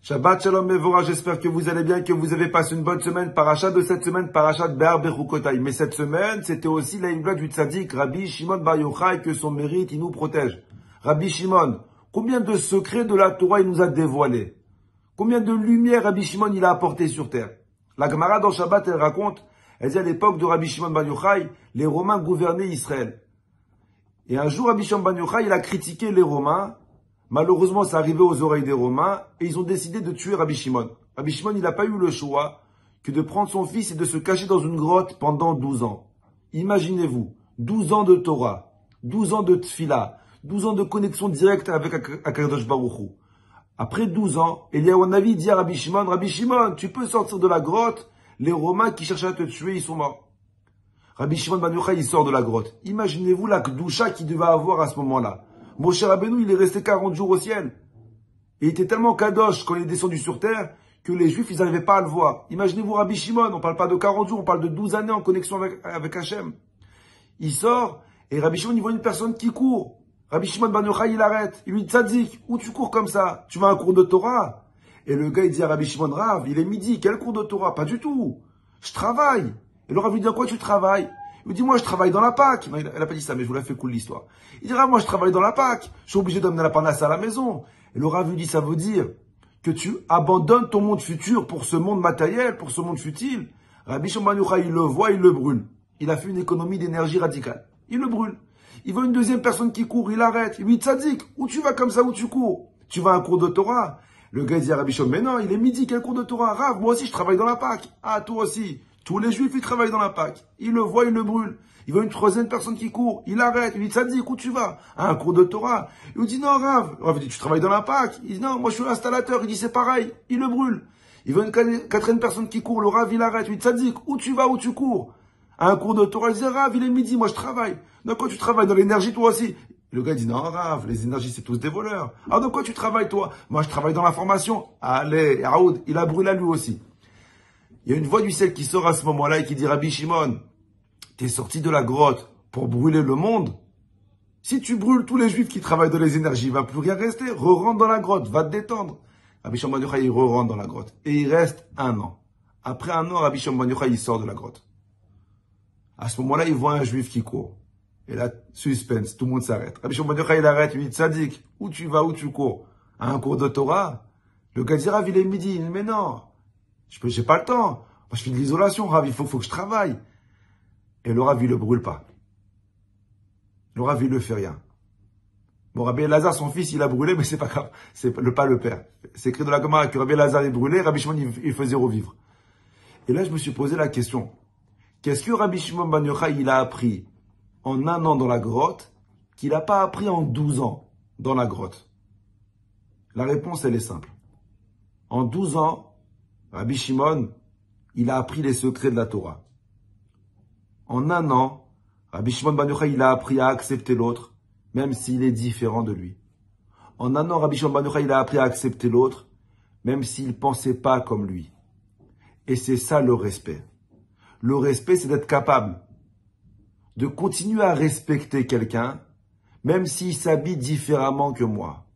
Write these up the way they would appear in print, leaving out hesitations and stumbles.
Shabbat Shalom Mevora, j'espère que vous allez bien, que vous avez passé une bonne semaine. Parachat de cette semaine, Parachat Be'ar Bechukotai. Mais cette semaine, c'était aussi la Himla du Tzadik, Rabbi Shimon Bar Yochai, que son mérite, il nous protège. Rabbi Shimon, combien de secrets de la Torah il nous a dévoilés? Combien de lumière Rabbi Shimon il a apporté sur terre? La Gemara dans Shabbat, elle raconte, elle dit à l'époque de Rabbi Shimon Bar Yochai, les Romains gouvernaient Israël. Et un jour, Rabbi Shimon Bar Yochai, il a critiqué les Romains. Malheureusement, ça arrivait aux oreilles des Romains et ils ont décidé de tuer Rabbi Shimon. Rabbi Shimon, il n'a pas eu le choix que de prendre son fils et de se cacher dans une grotte pendant 12 ans. Imaginez-vous, 12 ans de Torah, 12 ans de Tfila, 12 ans de connexion directe avec Akadosh Baruch Hu. Après 12 ans, Eliyahu Navi dit à Rabbi Shimon, tu peux sortir de la grotte, les Romains qui cherchaient à te tuer, ils sont morts. Rabbi Shimon Bar Yochai, il sort de la grotte. Imaginez-vous la Kedusha qu'il devait avoir à ce moment-là. Moshe Rabbeinu, il est resté 40 jours au ciel. Et il était tellement kadosh quand il est descendu sur terre que les Juifs, ils n'arrivaient pas à le voir. Imaginez-vous Rabbi Shimon, on parle pas de 40 jours, on parle de 12 années en connexion avec Hachem. Il sort et Rabbi Shimon, il voit une personne qui court. Rabbi Shimon Bar Yochai, il arrête. Il lui dit, Tzadik, où tu cours comme ça? Tu vas à un cours de Torah? Et le gars, il dit à Rabbi Shimon, Rav, il est midi, quel cours de Torah? Pas du tout. Je travaille. Et le Rav lui dit, à quoi tu travailles? Il me dit, moi, je travaille dans la Pâque. Non, il n'a pas dit ça, mais je vous la fais cool l'histoire. Il dira, moi, je travaille dans la Pâque. Je suis obligé d'amener la parnasse à la maison. Et le Rav lui dit, ça veut dire que tu abandonnes ton monde futur pour ce monde matériel, pour ce monde futile. Rabbi Shimon Bar Yochai, il le voit, il le brûle. Il a fait une économie d'énergie radicale. Il le brûle. Il voit une deuxième personne qui court, il arrête. Il lui dit, Tzadik, où tu vas comme ça, où tu cours? Tu vas à un cours de Torah. Le gars dit à Rabbi Shimon, mais non, il est midi, quel cours de Torah? Rav, moi aussi, je travaille dans la Pâque. Ah, toi aussi. Tous les Juifs, ils travaillent dans la Pâque. Il le voit, il le brûle. Il voit une troisième personne qui court. Il arrête. Il lui dit, Tzadik, où tu vas? À un cours de Torah. Il lui dit, non, Rav. Rav dit, tu travailles dans la Pâque? Il dit, non, moi, je suis installateur. Il dit, c'est pareil. Il le brûle. Il voit une quatrième personne qui court. Le Rav, il arrête. Il lui dit, Tzadik, où tu vas, où tu cours? À un cours de Torah. Il dit, Rav, il est midi. Moi, je travaille. Donc, quoi, tu travailles dans l'énergie, toi aussi? Le gars dit, non, Rav, les énergies, c'est tous des voleurs. Ah, donc quoi, tu travailles, toi? Moi, je travaille dans l'information. Allez, Aoud, il a brûlé à lui aussi. Il y a une voix du ciel qui sort à ce moment-là et qui dit, Rabbi Shimon, t'es sorti de la grotte pour brûler le monde. Si tu brûles tous les Juifs qui travaillent dans les énergies, il va plus rien rester. Re-rentre dans la grotte, va te détendre. Rabbi Shimon Bar Yochai, il re-rentre dans la grotte. Et il reste 1 an. Après 1 an, Rabbi Shimon Bar Yochai, il sort de la grotte. À ce moment-là, il voit un Juif qui court. Et là, suspense, tout le monde s'arrête. Rabbi Shimon Bar Yochai, il arrête, il lui dit, Tzadik, où tu vas, où tu cours? À un cours de Torah? Le gars dit, Rav, il est midi. Il dit, mais non. J'ai pas le temps. Moi, je fais de l'isolation, Rav. Il faut que je travaille. Et le Rav, il le brûle pas. Le Rav, il le fait rien. Bon, Rabbi Elazar, son fils, il a brûlé, mais c'est pas grave. C'est pas le père. C'est écrit dans la Gemara que Rabbi Elazar est brûlé, Rabbi Shimon, il faisait revivre. Et là, je me suis posé la question. Qu'est-ce que Rabbi Shimon Bar Yochai, il a appris en 1 an dans la grotte, qu'il n'a pas appris en 12 ans dans la grotte? La réponse, elle est simple. En 12 ans, Rabbi Shimon, il a appris les secrets de la Torah. En 1 an, Rabbi Shimon Bar Yochai, il a appris à accepter l'autre, même s'il est différent de lui. En 1 an, Rabbi Shimon Bar Yochai, il a appris à accepter l'autre, même s'il ne pensait pas comme lui. Et c'est ça le respect. Le respect, c'est d'être capable de continuer à respecter quelqu'un, même s'il s'habille différemment que moi,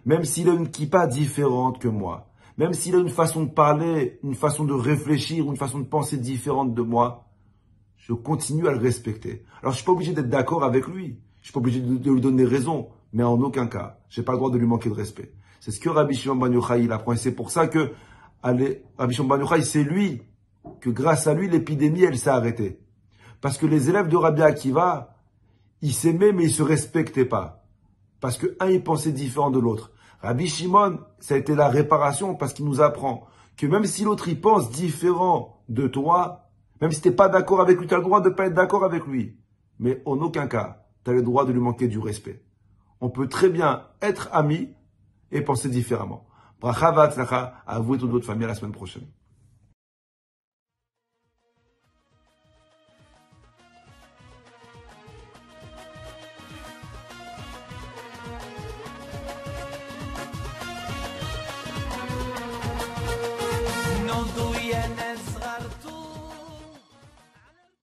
même s'il a une kippa différente que moi, même s'il a une façon de parler, une façon de réfléchir, une façon de penser différente de moi, je continue à le respecter. Alors, je suis pas obligé d'être d'accord avec lui. Je suis pas obligé de lui donner raison. Mais en aucun cas, j'ai pas le droit de lui manquer de respect. C'est ce que Rabbi Shimon Bar Yochai, il apprend. Et c'est pour ça que, Rabbi Shimon Bar Yochai, c'est lui, que grâce à lui, l'épidémie, elle s'est arrêtée. Parce que les élèves de Rabbi Akiva, ils s'aimaient, mais ils se respectaient pas. Parce que un, il pensait différent de l'autre. Rabbi Shimon, ça a été la réparation parce qu'il nous apprend que même si l'autre, il pense différent de toi, même si tu n'es pas d'accord avec lui, tu as le droit de ne pas être d'accord avec lui. Mais en aucun cas, tu as le droit de lui manquer du respect. On peut très bien être amis et penser différemment. Bracha v'atzlacha à vous et toute votre famille à la semaine prochaine.